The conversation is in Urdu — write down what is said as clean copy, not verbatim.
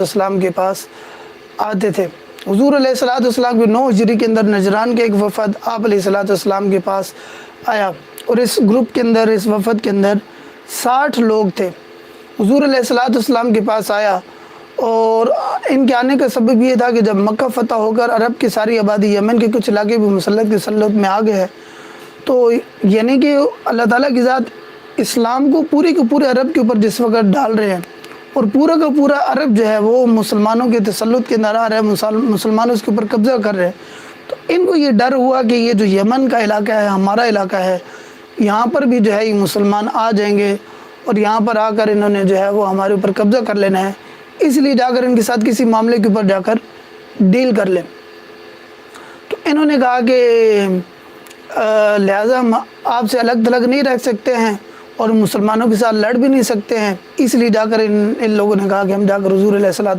السلام کے پاس آتے تھے۔ حضور علیہ السلام کے 9 ہجری کے اندر نجران کے ایک وفد آپ علیہ السلام کے پاس آیا، اور اس گروپ کے اندر، اس وفد کے اندر 60 لوگ تھے۔ حضور علیہ السلام کے پاس آیا، اور ان کے آنے کا سبب یہ تھا کہ جب مکہ فتح ہو کر عرب کی ساری آبادی، یمن کے کچھ علاقے بھی مسلط کی تسلط میں آ گئے ہیں، تو یعنی کہ اللہ تعالیٰ کی ذات اسلام کو پورے کے پورے عرب کے اوپر جس وقت ڈال رہے ہیں، اور پورا کا پورا عرب جو ہے وہ مسلمانوں کے تسلط کے اندر آ رہا ہے، مسلمانوں اس کے اوپر قبضہ کر رہے ہیں، تو ان کو یہ ڈر ہوا کہ یہ جو یمن کا علاقہ ہے، ہمارا علاقہ ہے، یہاں پر بھی جو ہے یہ مسلمان آ جائیں گے، اور یہاں پر آ کر انہوں نے جو ہے وہ ہمارے اوپر قبضہ کر لینا ہے، اس لیے جا کر ان کے ساتھ کسی معاملے کے اوپر جا کر ڈیل کر لیں۔ تو انہوں نے کہا کہ لہٰذا ہم آپ سے الگ تھلگ نہیں رہ سکتے ہیں، اور مسلمانوں کے ساتھ لڑ بھی نہیں سکتے ہیں، اس لیے جا کر ان لوگوں نے کہا کہ ہم جا کر حضور علیہ السلام